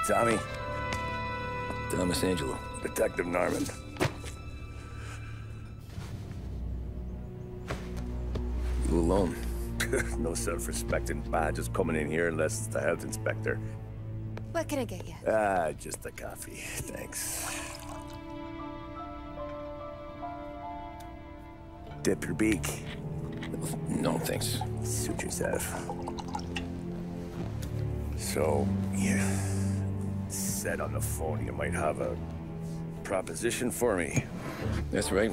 Tommy. Thomas Angelo. Detective Norman. You alone? No self-respecting badges coming in here unless it's the health inspector. What can I get you? Just a coffee. Thanks. Dip your beak. No, thanks. Suit yourself. So, you said on the phone you might have a proposition for me. That's right.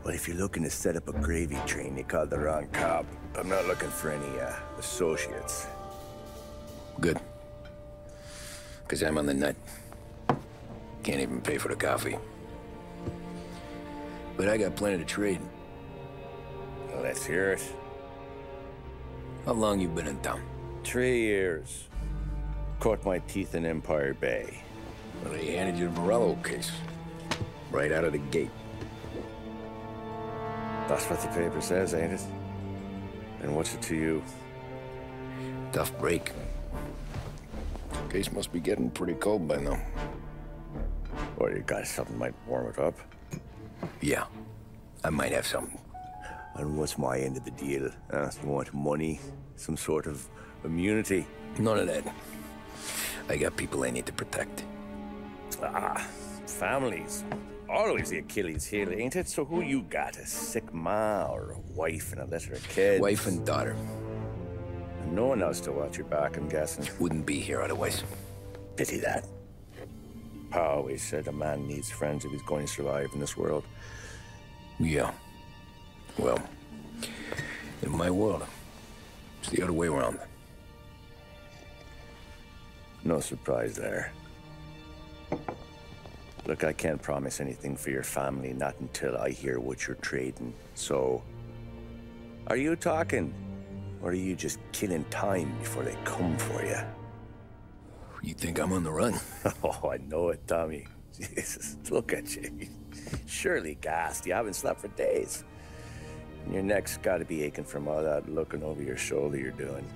Well, if you're looking to set up a gravy train, you called the wrong cop. I'm not looking for any, associates. Good. Because I'm on the nut. Can't even pay for the coffee. But I got plenty to trade. Well, let's hear it. How long you been in town? 3 years. Caught my teeth in Empire Bay. Well, they handed you the Morello case. Right out of the gate. That's what the paper says, ain't it? And what's it to you? Tough break. Case must be getting pretty cold by now. Or you got something might warm it up? Yeah, I might have something. And what's my end of the deal? You want money? Some sort of immunity? None of that. I got people I need to protect. Families. Always the Achilles heel, ain't it? So who you got? A sick ma or a wife and a litter of kids? Wife and daughter. And no one else to watch your back, I'm guessing. Wouldn't be here otherwise. Pity that. Pa always said a man needs friends if he's going to survive in this world. Yeah. Well, in my world, it's the other way around. No surprise there. Look, I can't promise anything for your family, not until I hear what you're trading. So, are you talking? Or are you just killing time before they come for you? You think I'm on the run? Oh, I know it, Tommy. Jesus, look at you. Surely gassed. You haven't slept for days. And your neck's got to be aching from all that looking over your shoulder you're doing.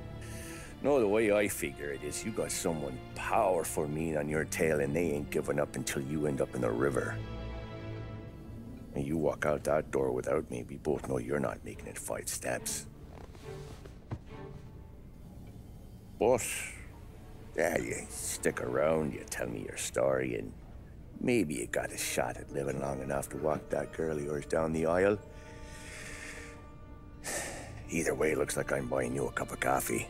No, the way I figure it is you got someone powerful mean on your tail and they ain't giving up until you end up in the river. And you walk out that door without me, we both know you're not making it 5 steps. But, yeah, you stick around, you tell me your story, and maybe you got a shot at living long enough to walk that girl of yours down the aisle. Either way, it looks like I'm buying you a cup of coffee.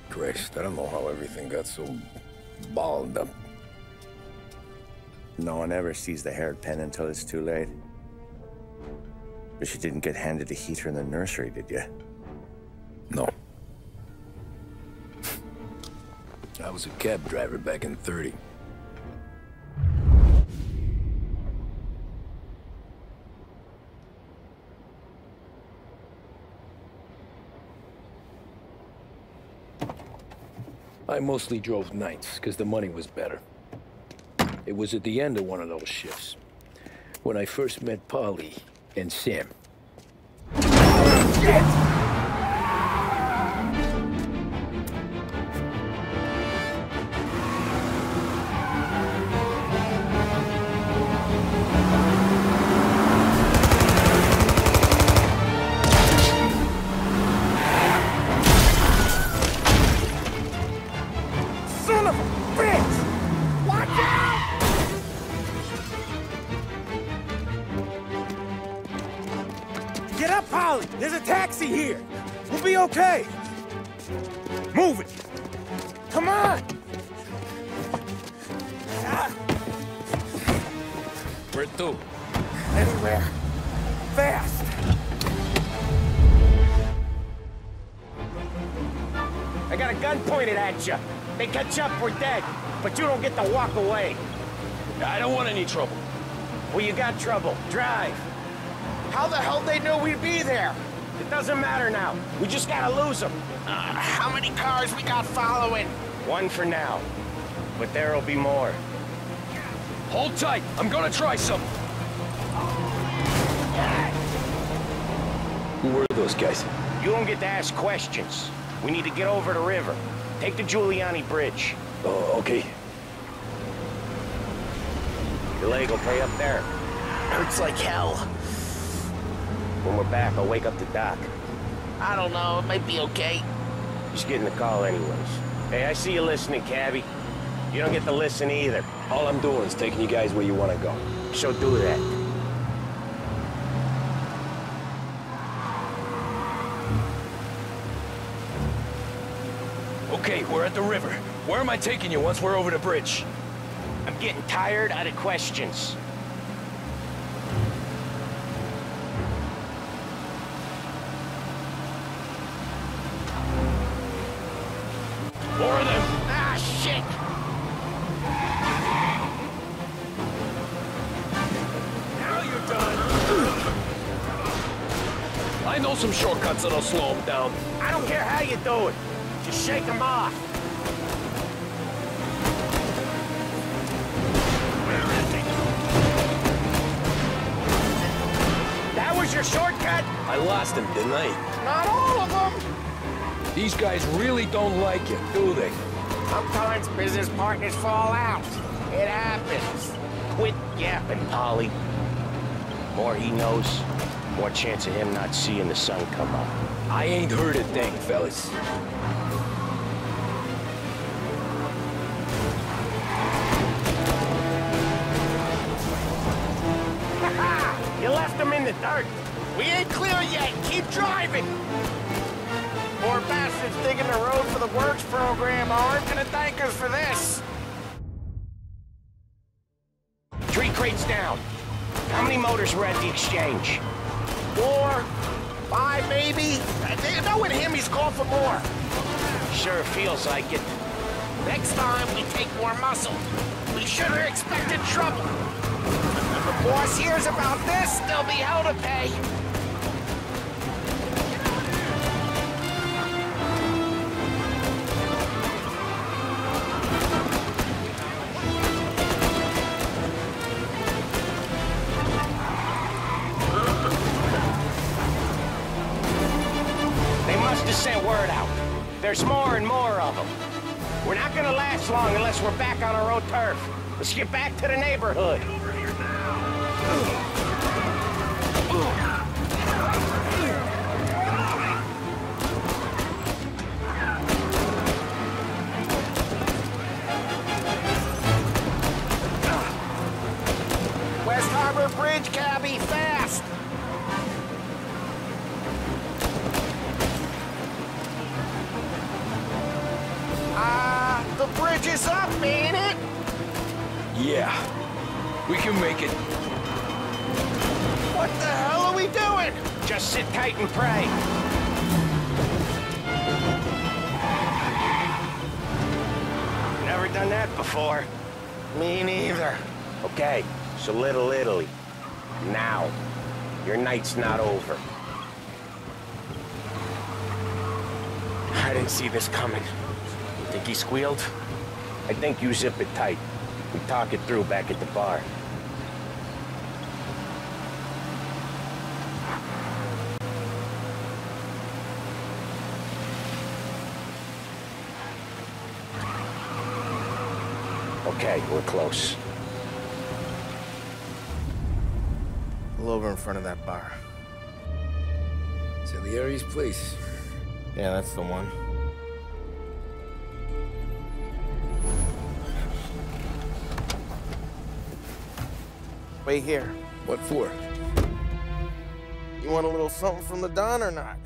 Christ, I don't know how everything got so balled up. No one ever sees the haired pen until it's too late. But you didn't get handed a heater in the nursery, did you? No. I was a cab driver back in '30. I mostly drove nights, because the money was better. It was at the end of one of those shifts, when I first met Polly and Sam. Shit! Get up, Polly! There's a taxi here! We'll be okay! Move it! Come on! Where to? Anywhere. Fast! I got a gun pointed at you. They catch up, we're dead. But you don't get to walk away. I don't want any trouble. Well, you got trouble. Drive. How the hell they know we'd be there? It doesn't matter now. We just gotta lose them. How many cars we got following? 1 for now. But there'll be more. Hold tight. I'm gonna try something. Who were those guys? You don't get to ask questions. We need to get over the river. Take the Giuliani Bridge. Oh, okay. Your leg okay up there? Hurts like hell. When we're back, I'll wake up the doc. I don't know, it might be okay. Just getting the call anyways. Hey, I see you listening, cabbie. You don't get to listen either. All I'm doing is taking you guys where you want to go. So do that. Okay, we're at the river. Where am I taking you once we're over the bridge? I'm getting tired out of questions. More of them! Ah, shit! Now you're done! I know some shortcuts that'll slow them down. I don't care how you do it. Just shake them off. That was your shortcut? I lost him, didn't I? Not all of them. These guys really don't like you, do they? Sometimes business partners fall out. It happens. Quit yapping, Polly. More he knows, more chance of him not seeing the sun come up. I ain't heard a thing, fellas. You left him in the dirt. We ain't clear yet. Keep driving. Poor bastards digging the road for the works program aren't gonna thank us for this. 3 crates down. How many motors were at the exchange? 4, 5 maybe. Knowing him, he's called for more. Sure feels like it. Next time, we take more muscle. We should have expected trouble. If the boss hears about this, there'll be hell to pay. They must have sent word out. There's more and more of them. We're not gonna last long unless we're back on our own turf. Let's get back to the neighborhood. West Harbor Bridge, cabbie, fast! The bridge is up, ain't it? Yeah, we can make it. What the hell are we doing? Just sit tight and pray. Never done that before. Me neither. Okay, so Little Italy. Now. Your night's not over. I didn't see this coming. Think he squealed? I think you zip it tight. We talk it through back at the bar. Okay, we're close. Pull over in front of that bar. Salieri's place. Yeah, that's the one. Wait here. What for? You want a little something from the Don or not?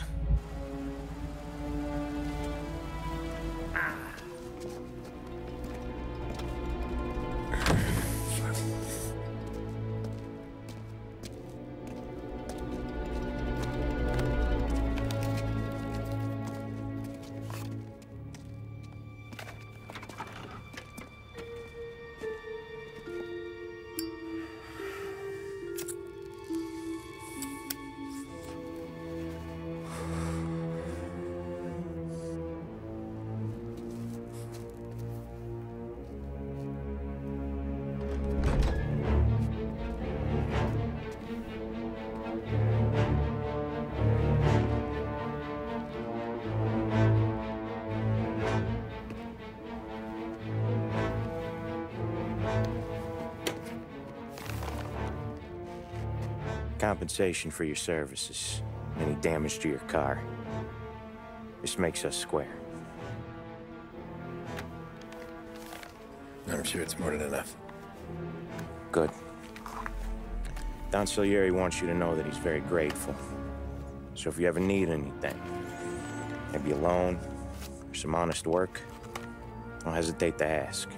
compensation for your services, any damage to your car. This makes us square. I'm sure it's more than enough. Good. Don Salieri wants you to know that he's very grateful. So if you ever need anything, maybe a loan or some honest work, don't hesitate to ask.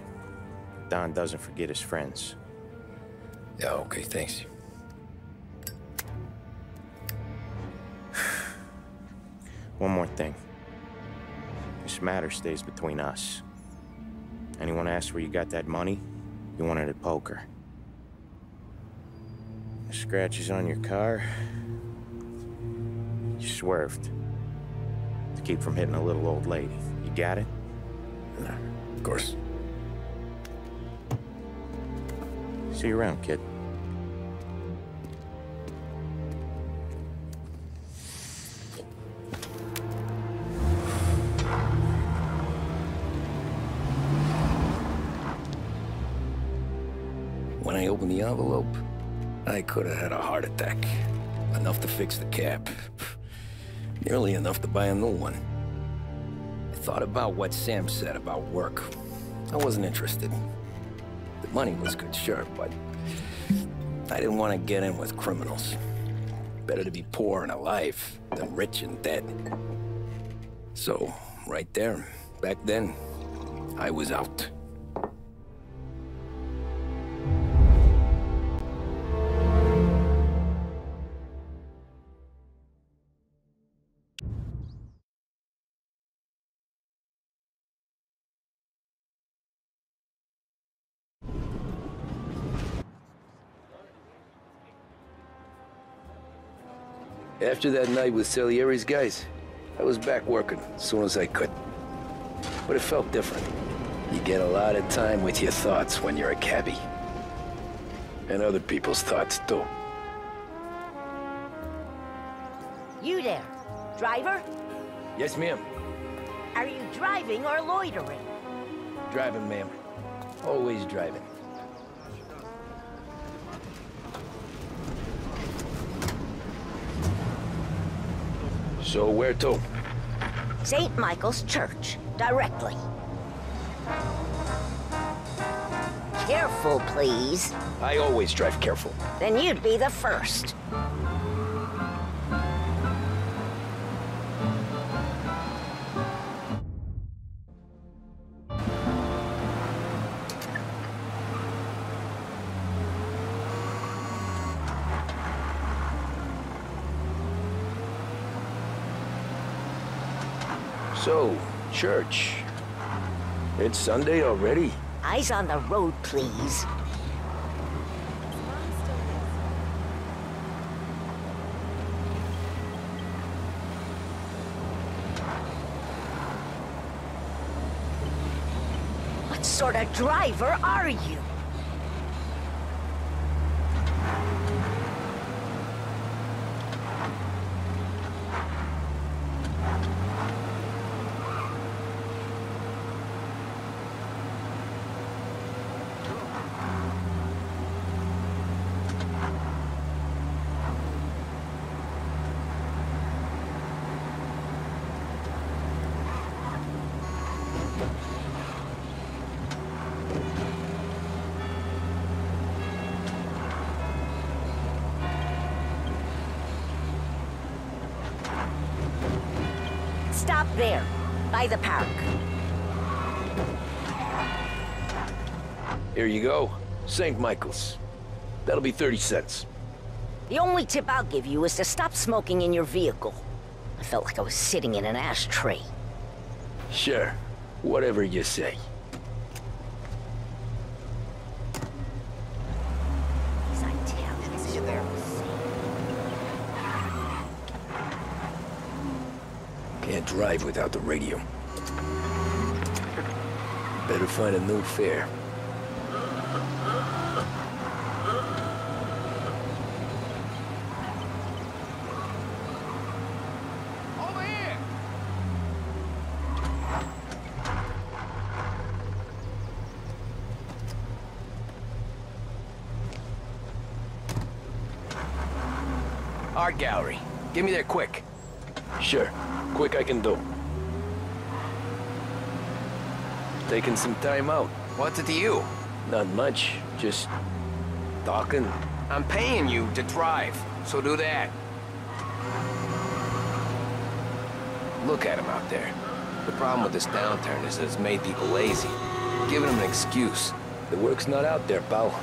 Don doesn't forget his friends. Yeah, okay, thanks. One more thing. This matter stays between us. Anyone asks where you got that money, you won it at poker. The scratches on your car, you swerved to keep from hitting a little old lady. You got it? No, of course. See you around, kid. When I opened the envelope, I could have had a heart attack. Enough to fix the cap. Nearly enough to buy a new one. I thought about what Sam said about work. I wasn't interested. The money was good, sure, but I didn't want to get in with criminals. Better to be poor and alive than rich and dead. So, right there, back then, I was out. After that night with Salieri's guys, I was back working as soon as I could. But it felt different. You get a lot of time with your thoughts when you're a cabbie. And other people's thoughts, too. You there, driver? Yes, ma'am. Are you driving or loitering? Driving, ma'am. Always driving. So where to? St. Michael's Church, directly. Careful, please. I always drive careful. Then you'd be the first. So, church. It's Sunday already? Eyes on the road, please. What sort of driver are you? Stop there, by the park. Here you go. St. Michael's. That'll be 30 cents. The only tip I'll give you is to stop smoking in your vehicle. I felt like I was sitting in an ashtray. Sure. Whatever you say. These Italians, they're Can't drive without the radio. Better find a new fare. Over here! Art gallery. Get me there quick. Sure. Quick I can do. Taking some time out. What's it to you? Not much. Just talking. I'm paying you to drive, so do that. Look at him out there. The problem with this downturn is that it's made people lazy. Giving them an excuse. The work's not out there, pal.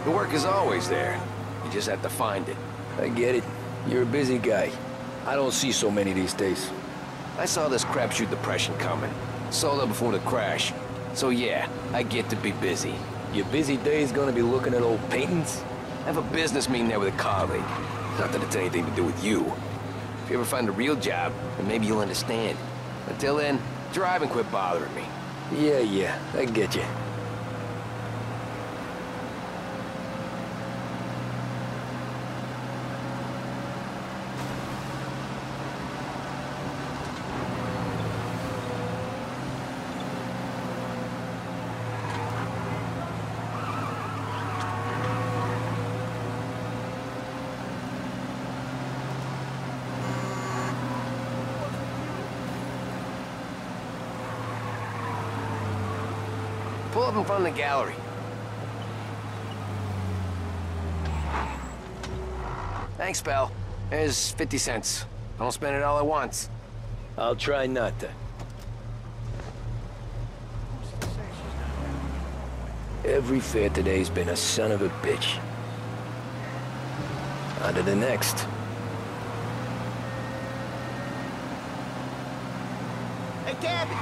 The work is always there. You just have to find it. I get it. You're a busy guy. I don't see so many these days. I saw this crapshoot depression coming. Sold up before the crash. So yeah, I get to be busy. Your busy day's gonna be looking at old paintings? I have a business meeting there with a colleague. Not that it's anything to do with you. If you ever find a real job, then maybe you'll understand. Until then, drive and quit bothering me. Yeah, I get you. Pull up in front of the gallery. Thanks, pal. There's 50 cents. Don't spend it all at once. I'll try not to. Every fare today's been a son of a bitch. On to the next. Hey, Gabby!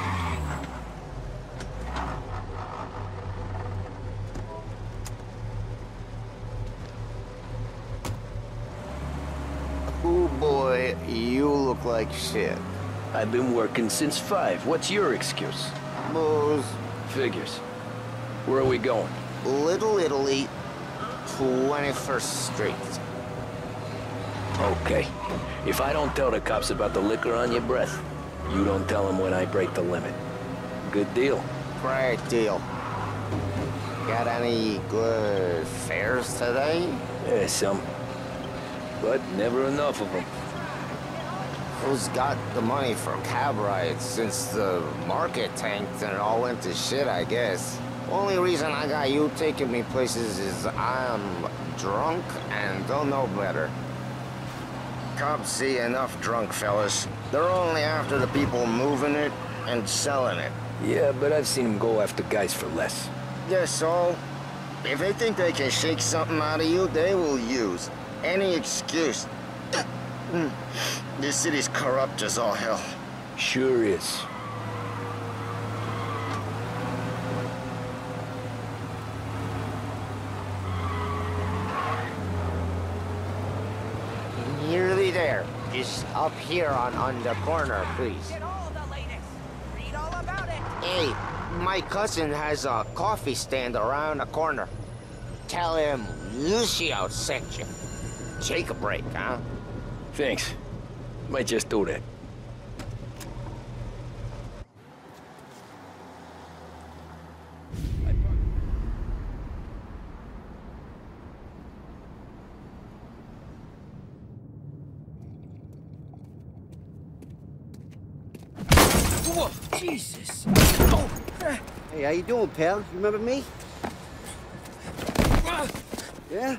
Oh boy, you look like shit. I've been working since 5. What's your excuse? Booze. Figures. Where are we going? Little Italy, 21st Street. Okay. If I don't tell the cops about the liquor on your breath, you don't tell them when I break the limit. Good deal. Great deal. Got any good fares today? Yeah, some. But never enough of them. Who's got the money for cab rides since the market tanked and it all went to shit, I guess? Only reason I got you taking me places is I'm drunk and don't know better. Cops see enough drunk fellas. They're only after the people moving it and selling it. Yeah, but I've seen them go after guys for less. Yes, so if they think they can shake something out of you, they will use any excuse. This city's corrupt as all hell. Sure is. Nearly there. Just up here on the corner, please. Get all the latest. Read all about it. Hey, my cousin has a coffee stand around the corner. Tell him Lucio sent you. Take a break, huh? Thanks. Might just do that. Whoa, Jesus! Oh. Hey, how you doing, pal? You remember me? Yeah?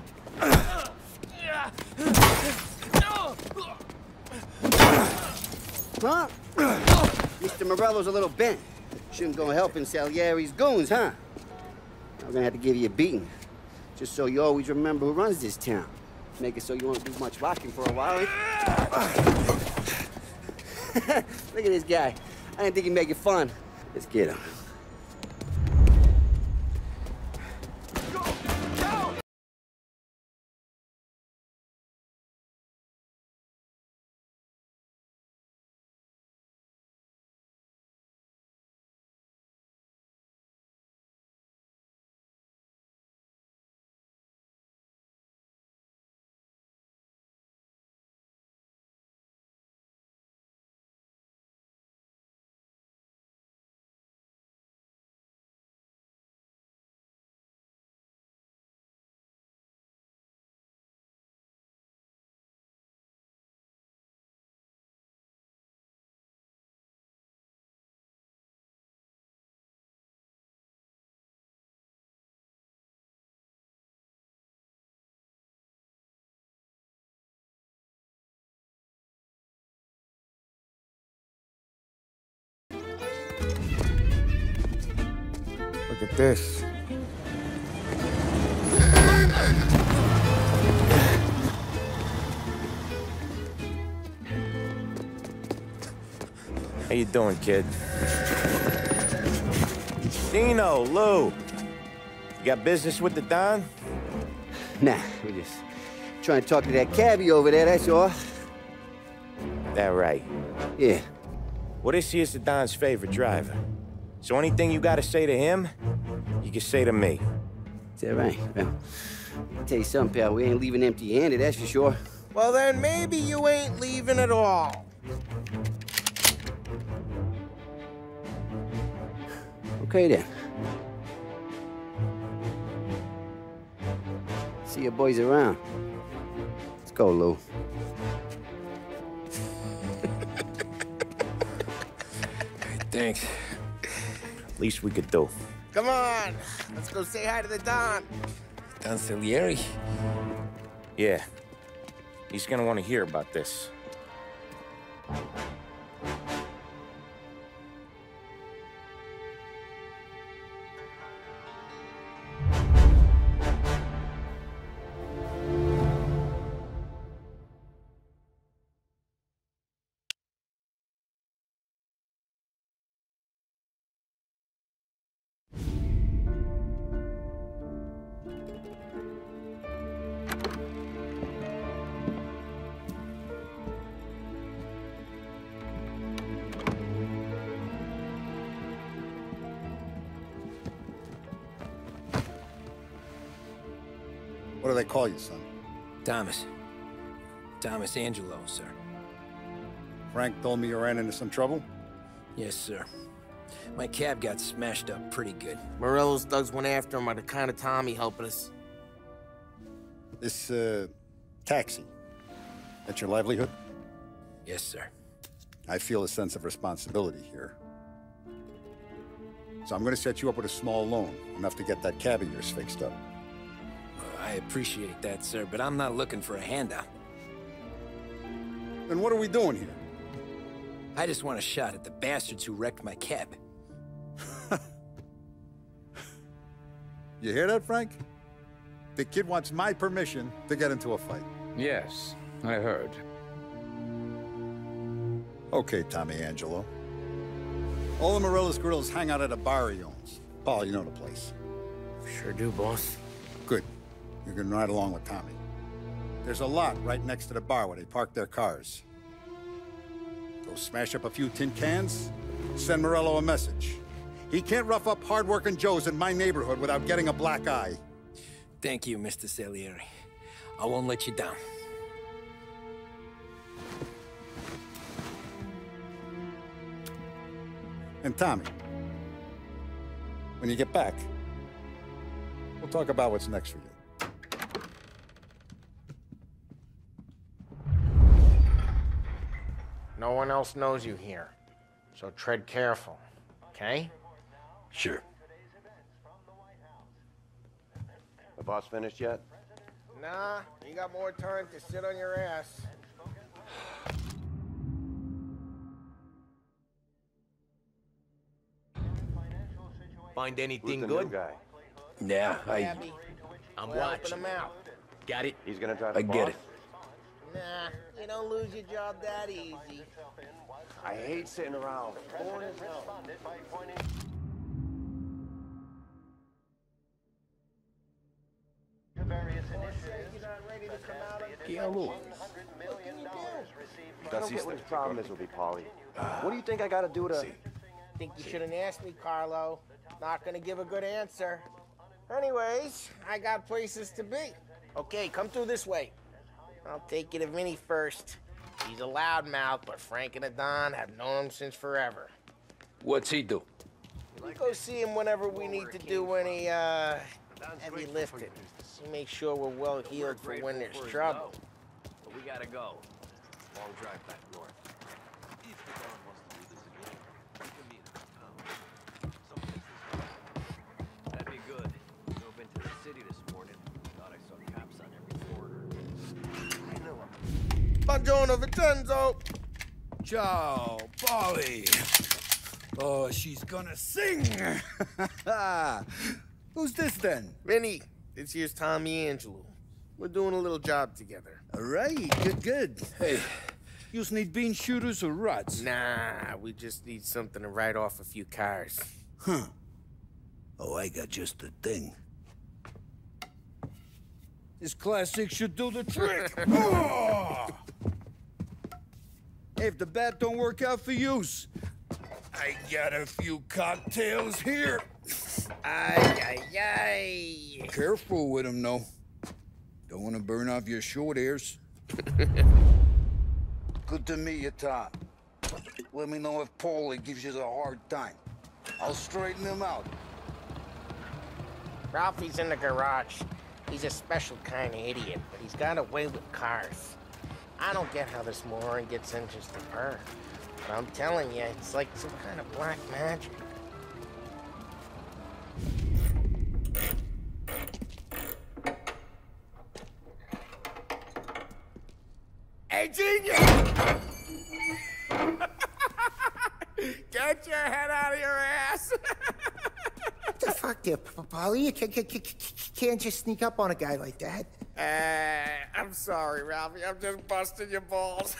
Huh? Mr. Morello's a little bent. Shouldn't go helping Salieri's goons, huh? I'm gonna have to give you a beating. Just so you always remember who runs this town. Make it so you won't do much rocking for a while. Look at this guy. I didn't think he'd make it fun. Let's get him. Look at this. How you doing, kid? Dino, Lou. You got business with the Don? Nah, we're just trying to talk to that cabbie over there, that's all. That right. Yeah. Well, this here's the Don's favorite driver. So anything you gotta say to him, you can say to me. Is that right? Well, I'll tell you something, pal. We ain't leaving empty-handed, that's for sure. Well, then maybe you ain't leaving at all. Okay, then. See your boys around. Let's go, Lou. Thanks. Least we could do. Come on, let's go say hi to the Don. Don Salieri? Yeah. He's gonna want to hear about this. What do they call you, son? Thomas. Thomas Angelo, sir. Frank told me you ran into some trouble? Yes, sir. My cab got smashed up pretty good. Morello's thugs went after him by the kind of Tommy helping us. This, taxi. That's your livelihood? Yes, sir. I feel a sense of responsibility here. So I'm gonna set you up with a small loan, enough to get that cab of yours fixed up. I appreciate that, sir, but I'm not looking for a handout. Then what are we doing here? I just want a shot at the bastards who wrecked my cab. You hear that, Frank? The kid wants my permission to get into a fight. Yes, I heard. Okay, Tommy Angelo. All the Morello's grills hang out at a bar he owns. Paul, you know the place. Sure do, boss. Good. You can ride along with Tommy. There's a lot right next to the bar where they park their cars. Go smash up a few tin cans, send Morello a message. He can't rough up hardworking Joes in my neighborhood without getting a black eye. Thank you, Mr. Salieri. I won't let you down. And Tommy, when you get back, we'll talk about what's next for you. No one else knows you here, so tread careful, okay? Sure. The boss finished yet? Nah, you got more time to sit on your ass. Find anything Who's the good? new guy? Yeah, I'm We're helping watching. him out. Got it? He's gonna drive the I boss? get it. Nah, you don't lose your job that easy. I hate sitting around. Boring as hell. I don't get what his problem is with me, Paulie. What do you think I gotta do to... Think you shouldn't ask me, Carlo. Not gonna give a good answer. Anyways, I got places to be. Okay, come through this way. I'll take you to Vinny first. He's a loudmouth, but Frank and the Don have known him since forever. What's he do? We go see him whenever we need to do any, heavy lifting. We make sure we're well healed for when there's trouble. But we gotta go. Long drive back north. That'd be good. Drove into the city this morning. Thought I saw cops on every corner. I know him. Buongiorno, Vincenzo! Ciao, Polly. Oh, she's gonna sing! Who's this then? Vinny, this here's Tommy Angelo. We're doing a little job together. All right, good. Hey, you need bean shooters or rods? Nah, we just need something to write off a few cars. Huh. Oh, I got just the thing. This classic should do the trick. Oh! Hey, if the bat don't work out for yous, I got a few cocktails here. Ay. Careful with them, though. Don't want to burn off your short hairs. Good to meet you, Tom. Let me know if Paulie gives you a hard time. I'll straighten him out. Ralphie's in the garage. He's a special kind of idiot, but he's got a way with cars. I don't get how this moron gets interest in her. But I'm telling you, it's like some kind of black magic. Hey, genius! Get your head out of your ass! What the fuck there, Paulie? You can't just sneak up on a guy like that. I'm sorry, Ralphie. I'm just busting your balls.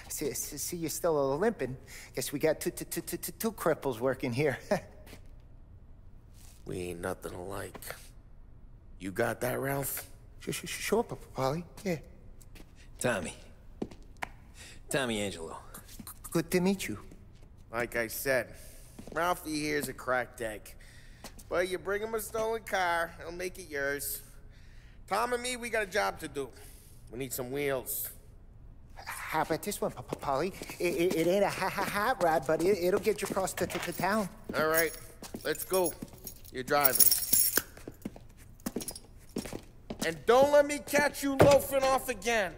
See, you're still limping. Guess we got two cripples working here. We ain't nothing alike. You got that, Ralph? Sure, Paulie. Yeah. Tommy Angelo. Good to meet you. Like I said, Ralphie here's a cracked egg. But you bring him a stolen car, he'll make it yours. Tom and me, we got a job to do. We need some wheels. How about this one, Paulie? It ain't a hot rod, but it'll get you across to town. All right, let's go. You're driving. And don't let me catch you loafing off again.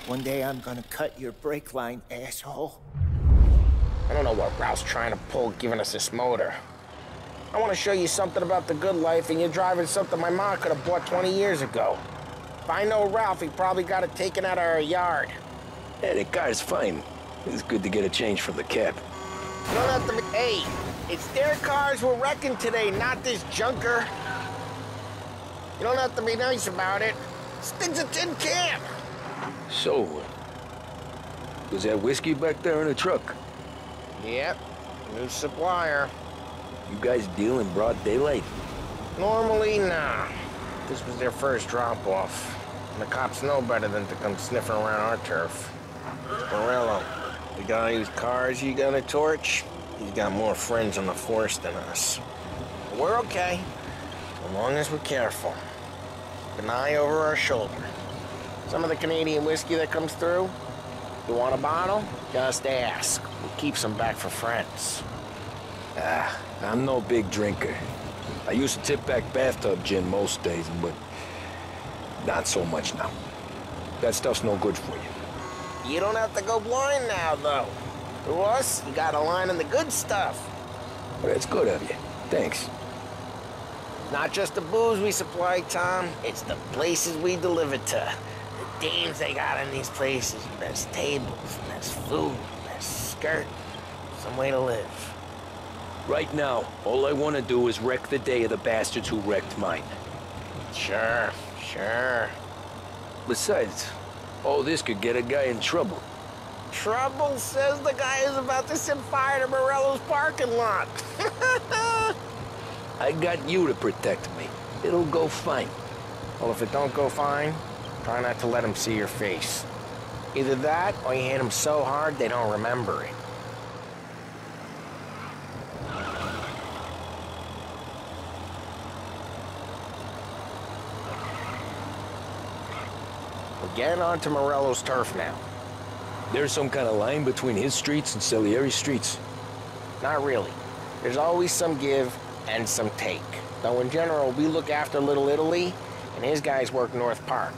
One day I'm gonna cut your brake line, asshole. I don't know what Ralph's trying to pull giving us this motor. I want to show you something about the good life, and you're driving something my mom could have bought 20 years ago. If I know Ralph, he probably got it taken out of our yard. Yeah, the car's fine. It's good to get a change from the cab. You don't have to be... Hey, it's their cars we're wrecking today, not this junker. You don't have to be nice about it. This thing's a tin can. So, was that whiskey back there in the truck? Yep, new supplier. You guys deal in broad daylight? Normally, nah. This was their first drop-off. And the cops know better than to come sniffing around our turf. Morello, the guy whose cars you got a torch, he's got more friends on the force than us. But we're okay, as long as we're careful. Keep an eye over our shoulder. Some of the Canadian whiskey that comes through, you want a bottle? Just ask. We'll keep some back for friends. I'm no big drinker. I used to tip back bathtub gin most days, but not so much now. That stuff's no good for you. You don't have to go blind now, though. To us, you got a line on the good stuff. Well, that's good of you. Thanks. Not just the booze we supply, Tom. It's the places we deliver to. The dames they got in these places. Best tables, best food, best skirt. Some way to live. Right now, all I want to do is wreck the day of the bastards who wrecked mine. Sure. Besides, all this could get a guy in trouble. Trouble says the guy is about to set fire to Morello's parking lot. I got you to protect me. It'll go fine. Well, if it don't go fine, try not to let them see your face. Either that, or you hit them so hard they don't remember it. We're getting onto Morello's turf now. There's some kind of line between his streets and Salieri's streets? Not really. There's always some give and some take. Though in general, we look after Little Italy, and his guys work North Park.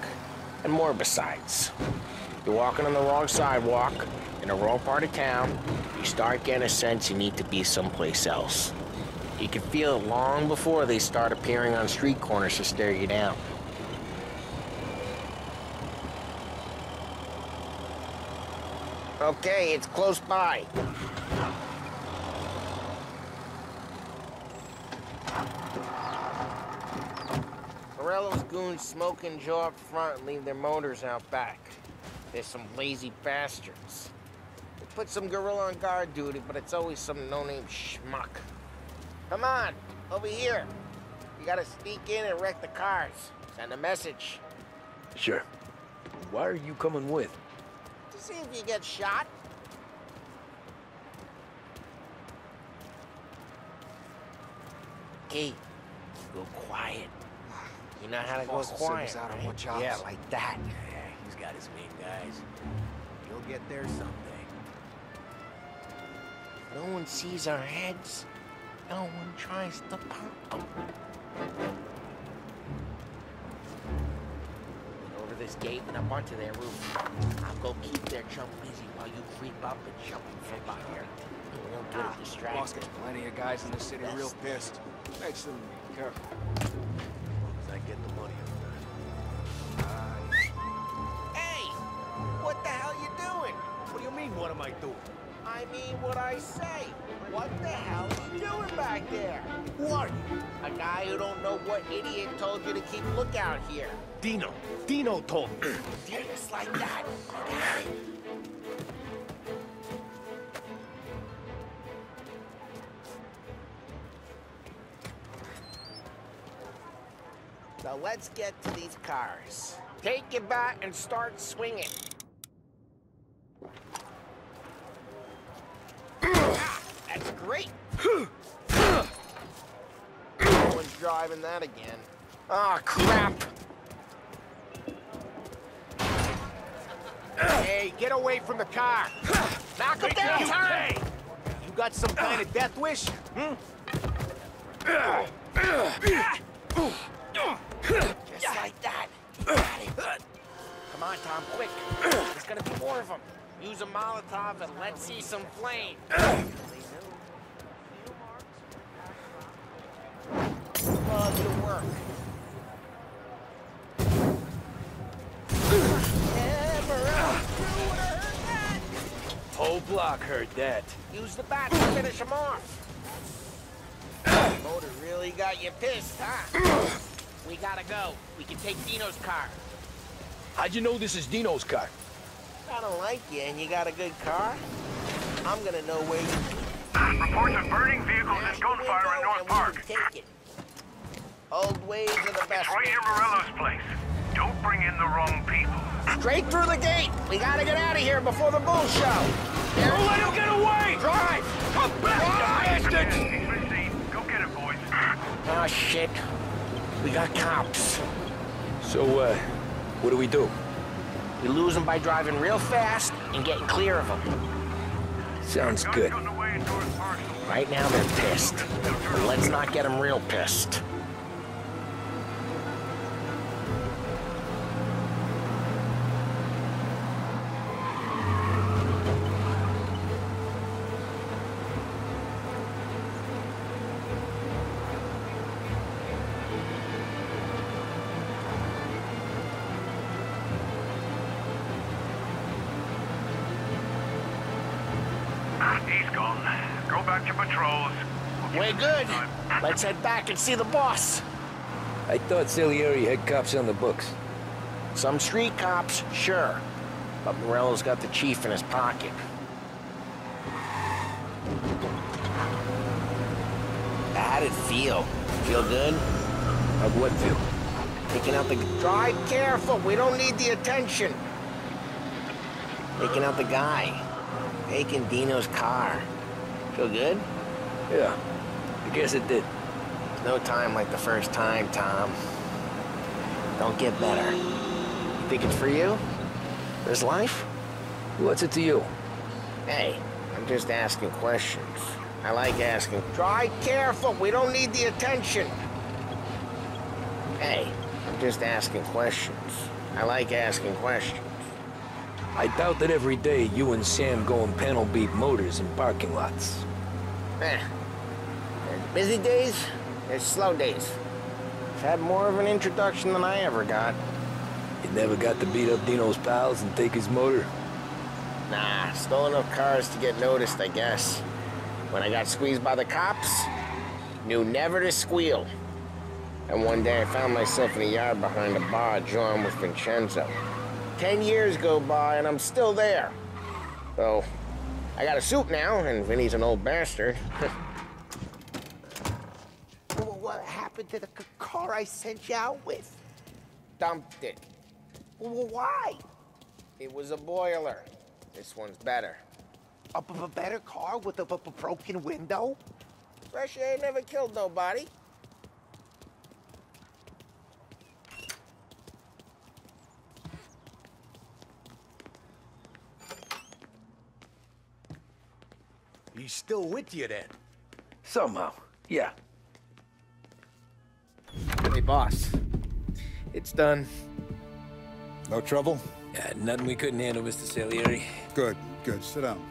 And more besides. You're walking on the wrong sidewalk, in the wrong part of town, you start getting a sense you need to be someplace else. You can feel it long before they start appearing on street corners to stare you down. Okay, it's close by. Morello's goons smoke and Joe up front and leave their motors out back. They're some lazy bastards. They put some gorilla on guard duty, but it's always some no-name schmuck. Come on, over here. You gotta sneak in and wreck the cars. Send a message. Sure. Why are you coming with? To see if you get shot. Hey, go quiet. You know how to go quiet, right? Yeah, like that. Yeah, he's got his main guys. You'll get there someday. No one sees our heads. No one tries to pop them. Over this gate and up onto their roof. I'll go keep their chump busy while you creep up and jump from here. We'll get it distracted. Boss gets plenty of guys in the city real pissed. Makes them be careful. As long as I get the money up. Hey! What the hell you doing? What do you mean, what am I doing? I mean what I say. What the hell are you doing back there? Who are you? A guy who don't know what idiot told you to keep lookout here. Dino. Dino told me. Just like that. Got it. So let's get to these cars. Take your bat and start swinging. That's great. No one's driving that again. Oh, crap. Hey, get away from the car. Knock him down, turn. You got some kind of death wish? Hmm? Just like that. Got it. Come on, Tom, quick. There's gonna be more of them. Use a Molotov and let's see some flame. Oh, it'll work. Yeah, Morello, you would've heard that. Whole block heard that. Use the bat to finish him off. Motor really got you pissed, huh? We gotta go. We can take Dino's car. How'd you know this is Dino's car? I don't like you and you got a good car. I'm gonna know where you... Reports of burning vehicles and gunfire in North Park. Take it. Old ways are the best. It's right near Morello's place. Don't bring in the wrong people. Straight through the gate. We gotta get out of here before the bull show. Don't let him get away! Drive! Come back, you bastards! He's received. Go get it, boys. Oh, shit. We got cops. So, what do we do? We lose them by driving real fast and getting clear of them. Sounds good. Right now they're pissed. But let's not get them real pissed. He's gone. Go back to patrols. We're good. Let's head back and see the boss. I thought Salieri had cops on the books. Some street cops, sure. But Morello's got the chief in his pocket. How'd it feel? Feel good? How'd what feel? Taking out the... Drive careful, we don't need the attention. Taking out the guy. Taking Dino's car. Feel good? Yeah, I guess it did. No time like the first time, Tom. Don't get better. You think it's for you? For his life? What's it to you? Hey, I'm just asking questions. I like asking. Drive careful, we don't need the attention. Hey, I'm just asking questions. I like asking questions. I doubt that every day you and Sam go and panel beat motors in parking lots. There's busy days, there's slow days. I've had more of an introduction than I ever got. You never got to beat up Dino's pals and take his motor? Nah, stole enough cars to get noticed, I guess. When I got squeezed by the cops, knew never to squeal. And one day I found myself in a yard behind a bar drawing with Vincenzo. 10 years go by and I'm still there. So, I got a suit now, and Vinny's an old bastard. What happened to the car I sent you out with? Dumped it. Why? It was a boiler. This one's better. A better car with a broken window? Fresh air never killed nobody. He's still with you then? Somehow, yeah. Hey, boss. It's done. No trouble? Yeah, nothing we couldn't handle, Mr. Salieri. Good, good. Sit down.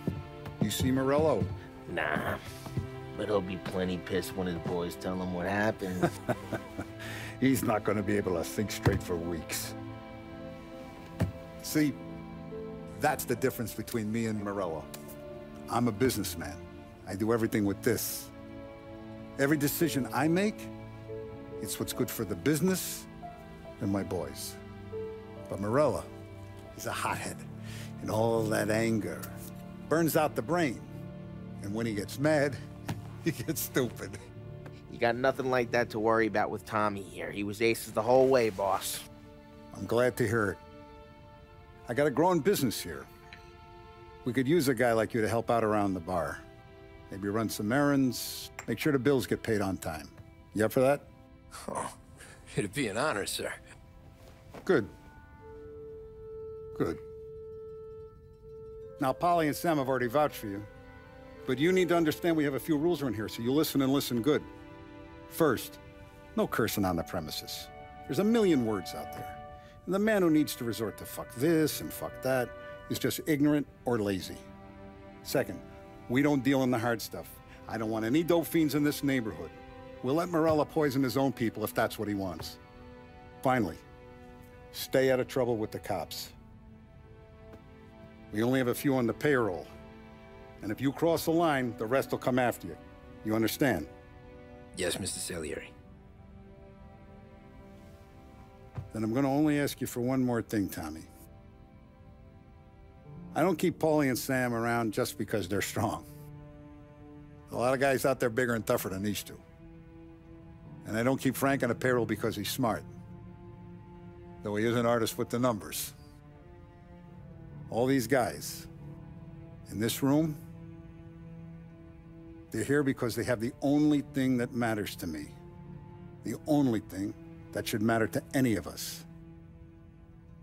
You see Morello? Nah. But he'll be plenty pissed when his boys tell him what happened. He's not going to be able to think straight for weeks. See, that's the difference between me and Morello. I'm a businessman. I do everything with this. Every decision I make, it's what's good for the business and my boys. But Morello, he's a hothead. And all that anger burns out the brain. And when he gets mad, he gets stupid. You got nothing like that to worry about with Tommy here. He was aces the whole way, boss. I'm glad to hear it. I got a growing business here. We could use a guy like you to help out around the bar. Maybe run some errands, make sure the bills get paid on time. You up for that? Oh, it'd be an honor, sir. Good. Good. Now, Polly and Sam have already vouched for you. But you need to understand we have a few rules around here, so you listen and listen good. First, no cursing on the premises. There's a million words out there. And the man who needs to resort to fuck this and fuck that is just ignorant or lazy. Second, we don't deal in the hard stuff. I don't want any dope fiends in this neighborhood. We'll let Morello poison his own people if that's what he wants. Finally, stay out of trouble with the cops. We only have a few on the payroll. And if you cross the line, the rest will come after you. You understand? Yes, Mr. Salieri. Then I'm going to only ask you for one more thing, Tommy. I don't keep Paulie and Sam around just because they're strong. A lot of guys out there bigger and tougher than these two. And I don't keep Frank on the payroll because he's smart. Though he is an artist with the numbers. All these guys in this room, they're here because they have the only thing that matters to me. The only thing that should matter to any of us.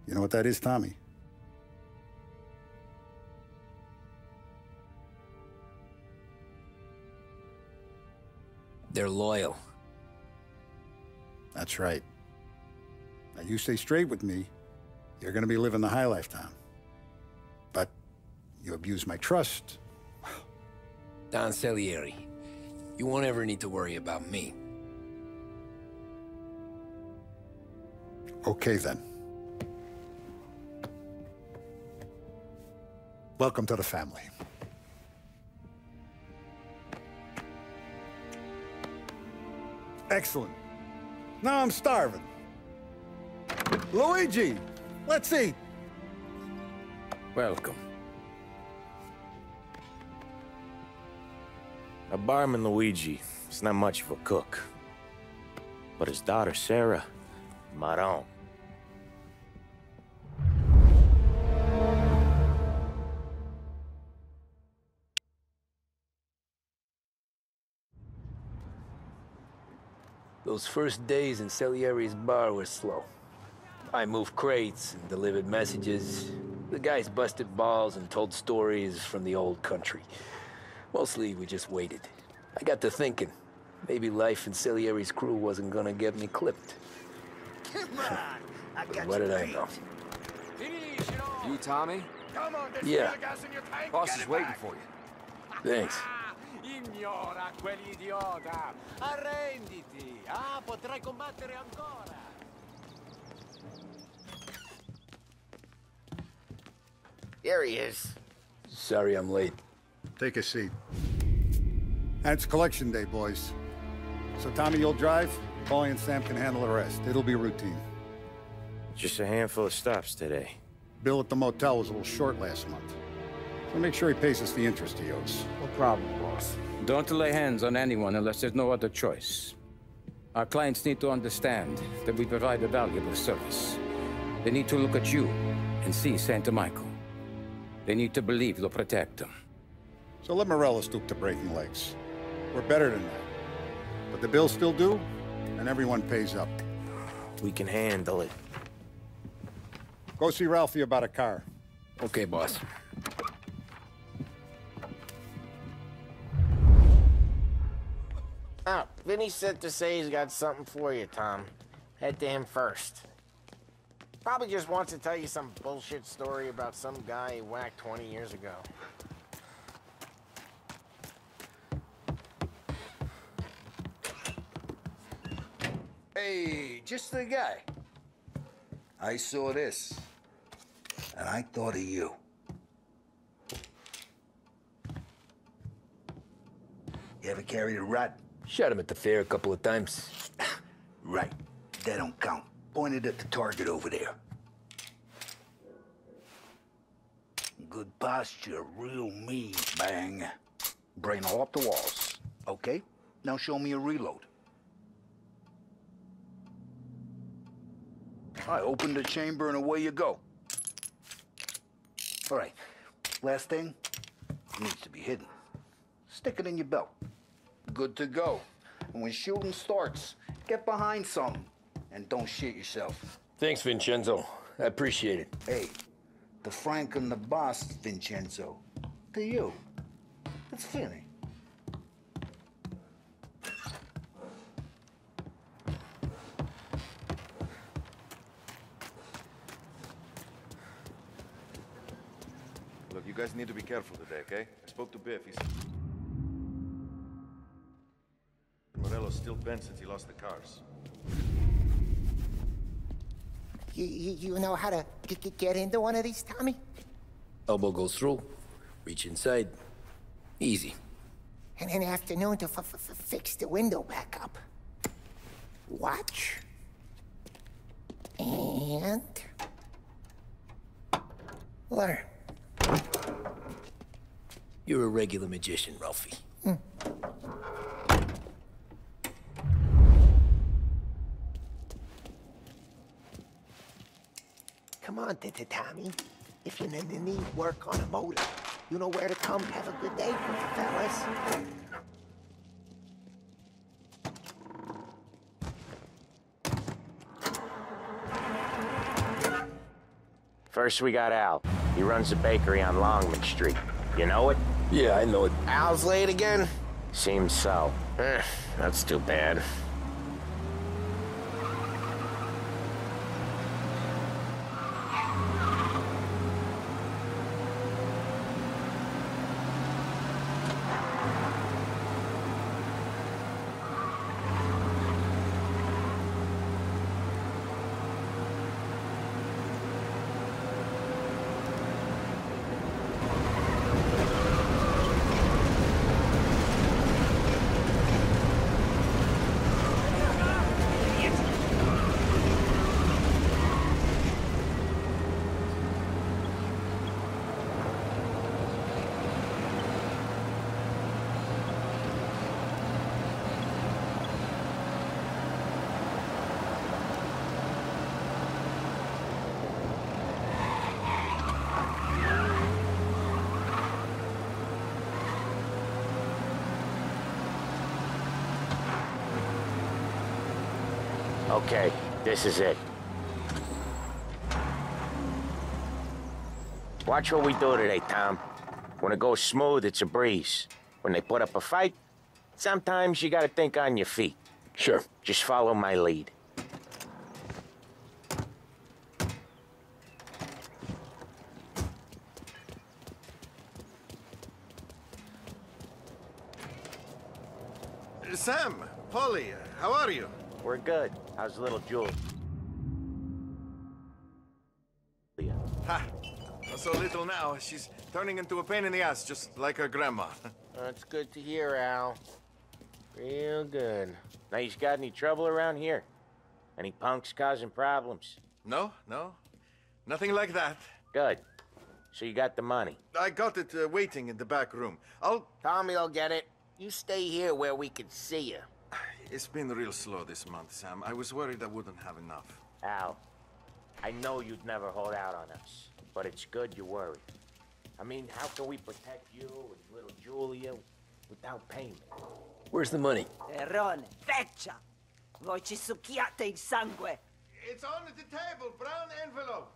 You know what that is, Tommy? They're loyal. That's right. Now, you stay straight with me, you're gonna be living the high life, Tom. But you abuse my trust. Don Salieri, you won't ever need to worry about me. Okay, then. Welcome to the family. Excellent. Now I'm starving. Luigi, let's eat. Welcome. A barman Luigi is not much of a cook. But his daughter Sarah, Maron. Those first days in Salieri's bar were slow. I moved crates and delivered messages. The guys busted balls and told stories from the old country. Mostly, we just waited. I got to thinking, maybe life in Salieri's crew wasn't gonna get me clipped. Come on, I got What did I know? You, Tommy? Come on, there's Yeah. real gas in your tank. Boss Get is it waiting back. for you. Thanks. Ignora quell'idiota! Arrenditi! Ah, potrai combattere ancora! There he is. Sorry I'm late. Take a seat. And it's collection day, boys. So Tommy, you'll drive. Paulie and Sam can handle the rest. It'll be routine. Just a handful of stops today. Bill at the motel was a little short last month. So make sure he pays us the interest he owes. No problem, boss. Don't lay hands on anyone unless there's no other choice. Our clients need to understand that we provide a valuable service. They need to look at you and see Santa Michael. They need to believe you'll protect them. So let Morello stoop to breaking legs. We're better than that. But the bills still due, and everyone pays up. We can handle it. Go see Ralphie about a car. Okay, boss. Oh, Vinny sent to say he's got something for you, Tom. Head to him first. Probably just wants to tell you some bullshit story about some guy he whacked 20 years ago. Hey, just the guy. I saw this, and I thought of you. You ever carried a rat? Shot him at the fair a couple of times. Right. That don't count. Pointed at the target over there. Good posture, real mean. Bang. Brain all off the walls. Okay? Now show me a reload. I open the chamber and away you go. All right. Last thing. It needs to be hidden. Stick it in your belt. Good to go. And when shooting starts, get behind something. And don't shit yourself. Thanks, Vincenzo. I appreciate it. Hey, the Frank and the boss, Vincenzo. To you. It's Vinny. Look, you guys need to be careful today, okay? I spoke to Biff. He's... Morello's still bent since he lost the cars. You know how to get into one of these, Tommy? Elbow goes through, reach inside. Easy. And an afternoon to fix the window back up. Watch. And... learn. You're a regular magician, Ralphie. Come on, Tommy. If you need work on a motor, you know where to come. Have a good day, fellas. First, we got Al. He runs a bakery on Longman Street. You know it? Yeah, I know it. Al's late again? Seems so. That's too bad. Okay, this is it. Watch what we do today, Tom. When it goes smooth, it's a breeze. When they put up a fight, sometimes you gotta think on your feet. Sure. Just follow my lead. Sam, Paulie, how are you? We're good. How's little Jules? Ha! so little now. She's turning into a pain in the ass, just like her grandma. That's good to hear, Al. Real good. Now, you got any trouble around here? Any punks causing problems? No, no. Nothing like that. Good. So you got the money? I got it waiting in the back room. Tommy'll get it. You stay here where we can see you. It's been real slow this month, Sam. I was worried I wouldn't have enough. Al, I know you'd never hold out on us, but it's good you're worried. I mean, how can we protect you and little Julia without payment? Where's the money? Errone, feccia! Voi ci succhiate il sangue! It's on the table, brown envelope.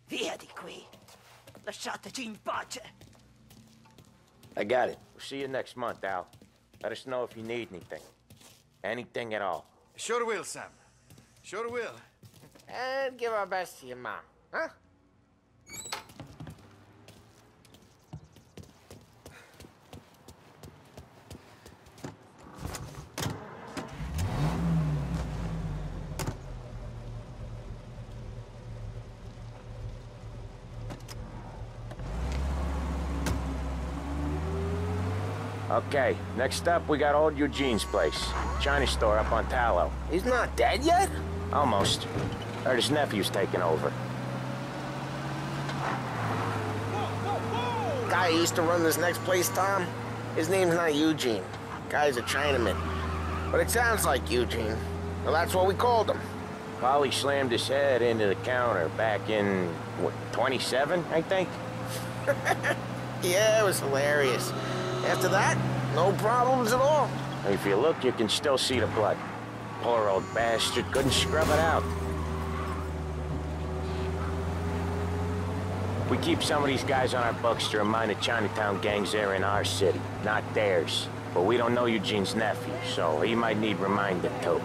Via di qui! Lasciateci in pace! I got it. We'll see you next month, Al. Let us know if you need anything. Anything at all. Sure will, Sam. Sure will. And give our best to your mom, huh? Okay, next up, we got old Eugene's place. China store up on Tallow. He's not dead yet? Almost. Heard his nephew's taking over. Guy who used to run this next place, Tom, his name's not Eugene. Guy's a Chinaman. But it sounds like Eugene. Well, that's what we called him. Polly slammed his head into the counter back in, what, 27, I think? Yeah, it was hilarious. After that, no problems at all. If you look, you can still see the blood. Poor old bastard couldn't scrub it out. We keep some of these guys on our books to remind the Chinatown gangs they're in our city, not theirs. But we don't know Eugene's nephew, so he might need reminding too.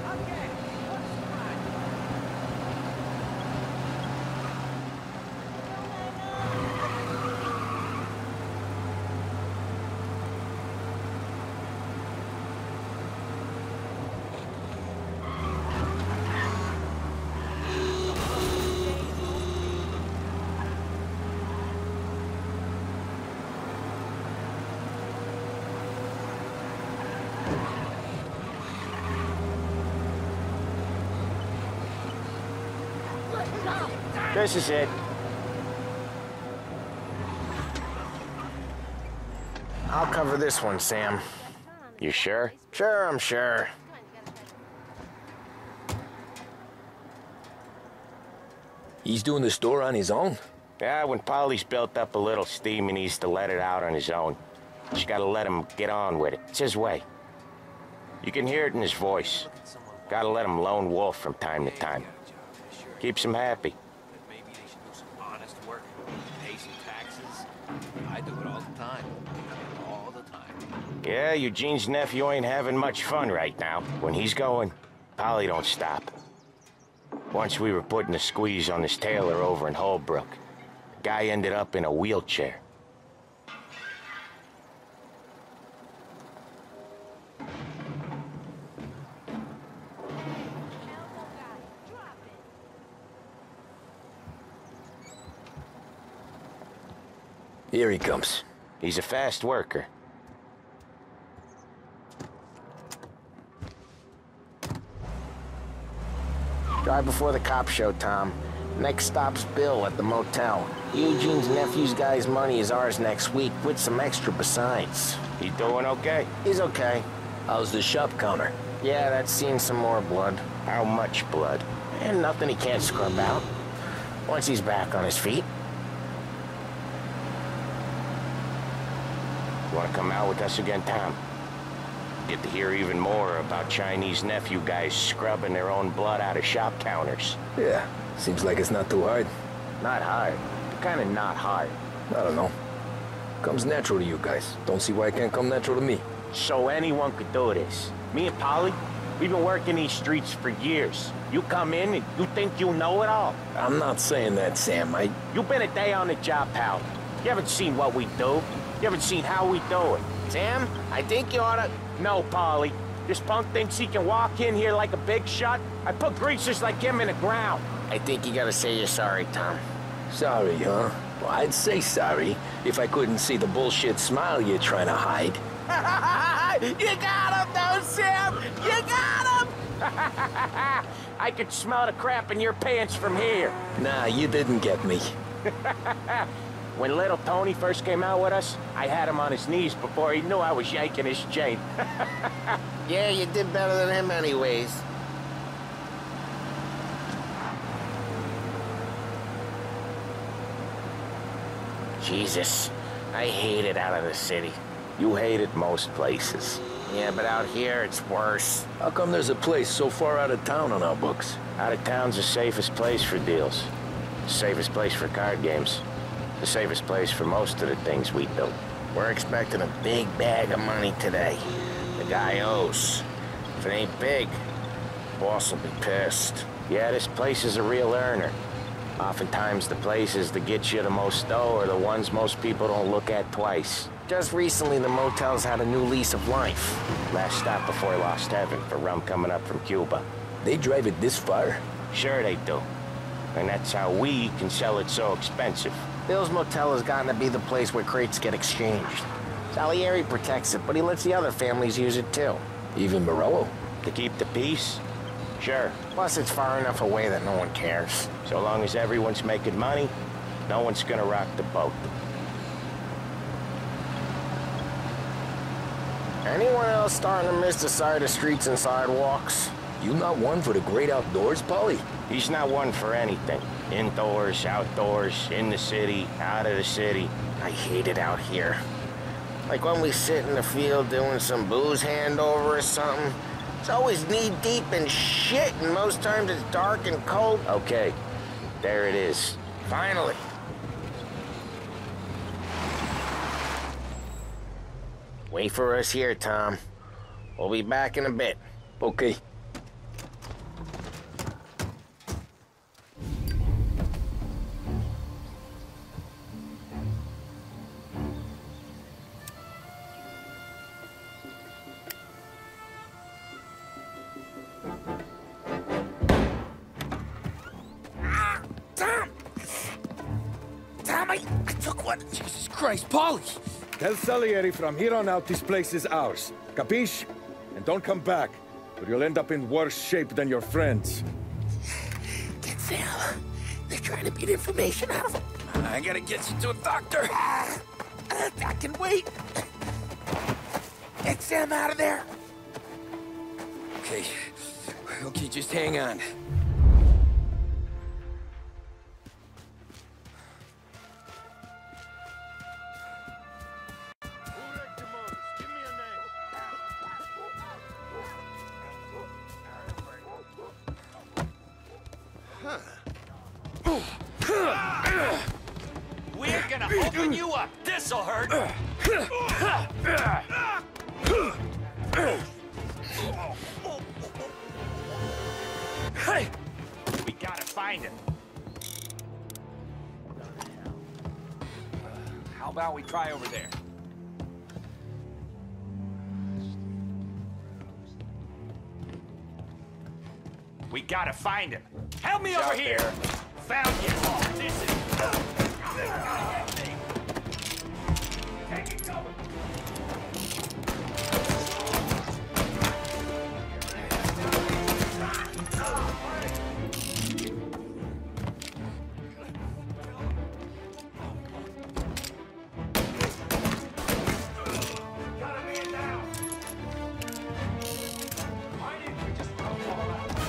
This is it. I'll cover this one, Sam. You sure? Sure, I'm sure. He's doing the store on his own? Yeah, when Polly's built up a little steam, he needs to let it out on his own. Just gotta let him get on with it. It's his way. You can hear it in his voice. Gotta let him lone wolf from time to time. Keeps him happy. I do it all the time. All the time. Yeah, Eugene's nephew ain't having much fun right now. When he's going, Polly don't stop. Once we were putting a squeeze on this tailor over in Holbrook. The guy ended up in a wheelchair. Here he comes. He's a fast worker. Drive before the cop show, Tom. Next stop's Bill at the motel. Eugene's nephew's guy's money is ours next week, with some extra besides. He doing okay? He's okay. How's the shop counter? Yeah, that's seen some more blood. How much blood? And nothing he can't scrub out. Once he's back on his feet. You want to come out with us again, Tom? Get to hear even more about Chinese nephew guys scrubbing their own blood out of shop counters. Yeah, seems like it's not too hard. Not hard. Kind of not hard. I don't know. Comes natural to you guys. Don't see why it can't come natural to me. So anyone could do this. Me and Polly, we've been working these streets for years. You come in and you think you know it all. I'm not saying that, Sam. You've been a day on the job, pal. You haven't seen what we do. You haven't seen how we do it. Sam, I think you oughta... No, Polly. This punk thinks he can walk in here like a big shot. I put greasers like him in the ground. I think you gotta say you're sorry, Tom. Sorry, huh? Well, I'd say sorry if I couldn't see the bullshit smile you're trying to hide. You got him, though, Sam! You got him! I could smell the crap in your pants from here. Nah, you didn't get me. When little Tony first came out with us, I had him on his knees before he knew I was yanking his chain. Yeah, you did better than him anyways. Jesus, I hate it out of the city. You hate it most places. Yeah, but out here, it's worse. How come there's a place so far out of town on our books? Out of town's the safest place for deals. The safest place for card games. The safest place for most of the things we do. We're expecting a big bag of money today. The guy owes. If it ain't big, boss will be pissed. Yeah, this place is a real earner. Oftentimes the places that get you the most dough are the ones most people don't look at twice. Just recently, the motel's had a new lease of life. Last stop before Lost Heaven for rum coming up from Cuba. They drive it this far? Sure they do. And that's how we can sell it so expensive. Bill's Motel has gotten to be the place where crates get exchanged. Salieri protects it, but he lets the other families use it too. Even Morello? To keep the peace? Sure. Plus, it's far enough away that no one cares. So long as everyone's making money, no one's gonna rock the boat. Anyone else starting to miss the sight of streets and sidewalks? You not one for the great outdoors, Polly? He's not one for anything. Indoors, outdoors, in the city, out of the city. I hate it out here. Like when we sit in the field doing some booze handover or something. It's always knee-deep in shit, and most times it's dark and cold. Okay, there it is. Finally. Wait for us here, Tom. We'll be back in a bit. Okay. I took one. Jesus Christ, Polly! Tell Salieri from here on out this place is ours. Capiche? And don't come back, or you'll end up in worse shape than your friends. Get Sal. They're trying to beat information out of him. I gotta get you to a doctor. I can wait. Get Sam out of there. Okay. Okay, just hang on. We're gonna open you up. This'll hurt. Hey! We gotta find him. How about we try over there? We gotta find him. Help me over here. Found you. Oh, this is... Taking cover.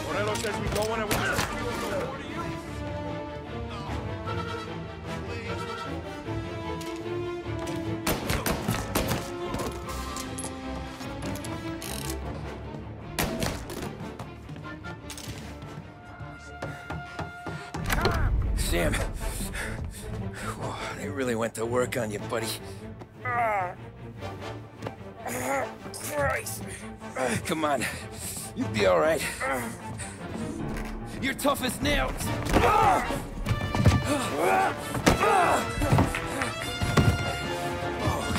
Morello says we go on and we just... Sam. Whoa, they really went to work on you, buddy. Christ. Come on. You'll be all right. You're tough as nails. Oh,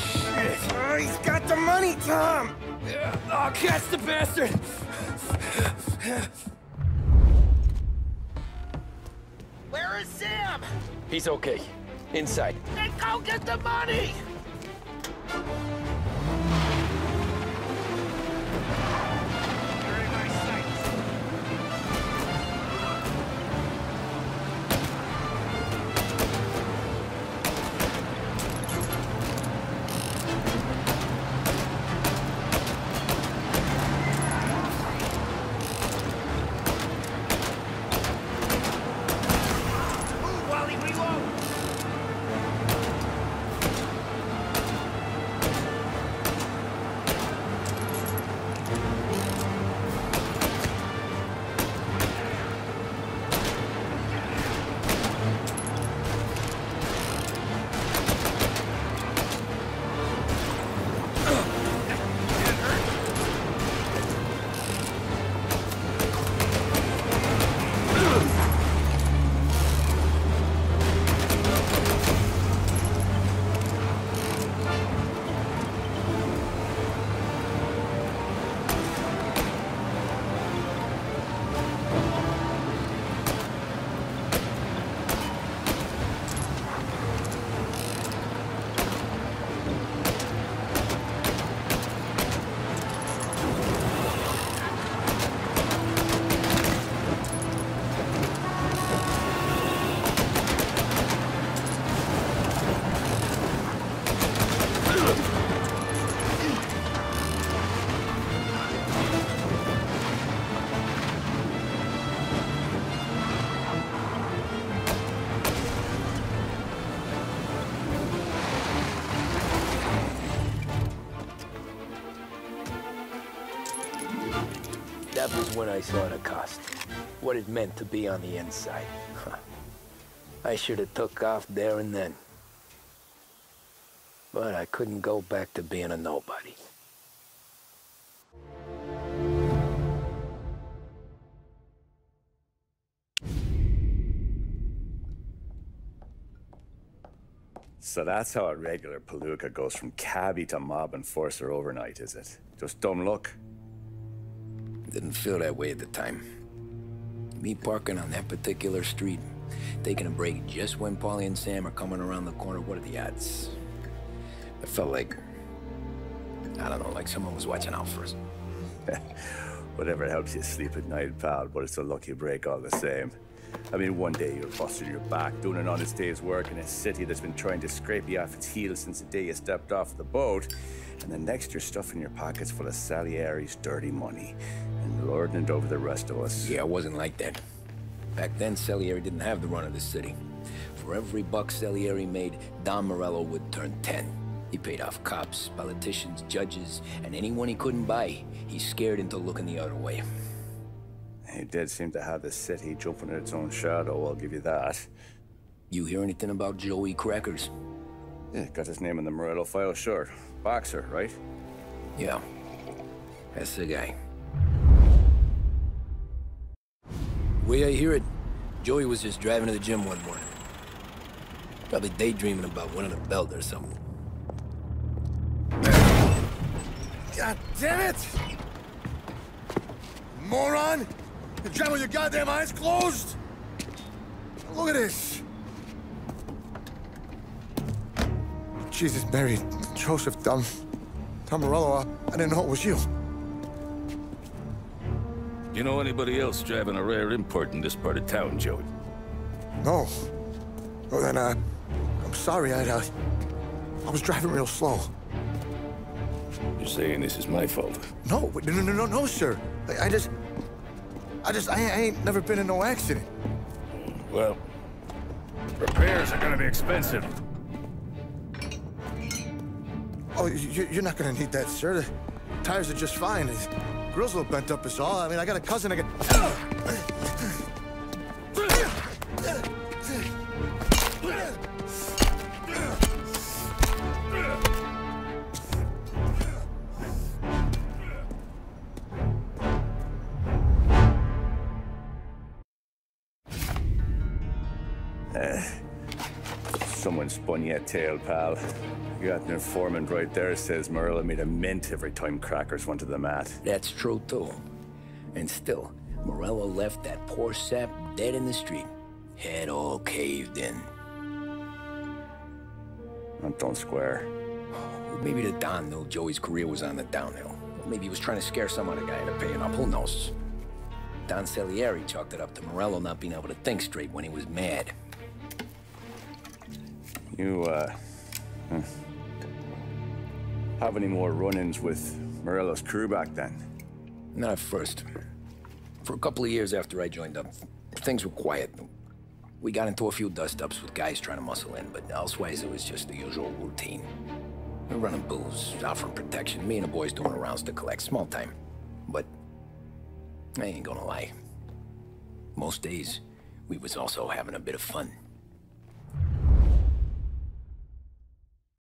shit. Oh, he's got the money, Tom. Oh, catch the bastard! Where is Sam? He's okay. Inside. Then go get the money! That was when I saw the cost. What it meant to be on the inside. I should have took off there and then. But I couldn't go back to being a nobody. So that's how a regular palooka goes from cabbie to mob enforcer overnight, is it? Just dumb luck? Didn't feel that way at the time. Me parking on that particular street, taking a break just when Paulie and Sam are coming around the corner, what are the odds? I felt like, I don't know, like someone was watching out for us. Whatever helps you sleep at night, pal, but it's a lucky break all the same. I mean, one day you're busting your back, doing an honest day's work in a city that's been trying to scrape you off its heels since the day you stepped off the boat, and the next you're stuffing your pockets full of Salieri's dirty money and lording it over the rest of us. Yeah, it wasn't like that. Back then, Salieri didn't have the run of the city. For every buck Salieri made, Don Morello would turn 10. He paid off cops, politicians, judges, and anyone he couldn't buy, he scared into looking the other way. He did seem to have the city jumping at its own shadow, I'll give you that. You hear anything about Joey Crackers? Yeah, got his name in the Morello file, sure. Boxer, right? Yeah, that's the guy. The way I hear it, Joey was just driving to the gym one morning. Probably daydreaming about winning a belt or something. God damn it! Moron! You're driving with your goddamn eyes closed! Look at this! Jesus, Mary, Joseph, Tom Morello, I didn't know it was you. You know anybody else driving a rare import in this part of town, Joey? No. Well, then, I'm sorry, I was driving real slow. You're saying this is my fault? No, no, sir. I ain't never been in no accident. Well, repairs are gonna be expensive. Oh, you're not gonna need that, sir. The tires are just fine. The grill's a little bent up is all. I mean, I got a cousin I can... Someone spun you a tale, pal. You got an informant right there says Morello made a mint every time crackers went to the mat. That's true, too. And still, Morello left that poor sap dead in the street. Head all caved in. That don't square. Maybe the Don knew Joey's career was on the downhill. Maybe he was trying to scare some other guy into paying up. Who knows? Don Salieri chalked it up to Morello not being able to think straight when he was mad. You, have any more run-ins with Morello's crew back then? Not at first. For a couple of years after I joined up, things were quiet. We got into a few dust-ups with guys trying to muscle in, but elsewise it was just the usual routine. We're running booze, offering protection, me and the boys doing rounds to collect, small time. But I ain't gonna lie. Most days, we was also having a bit of fun.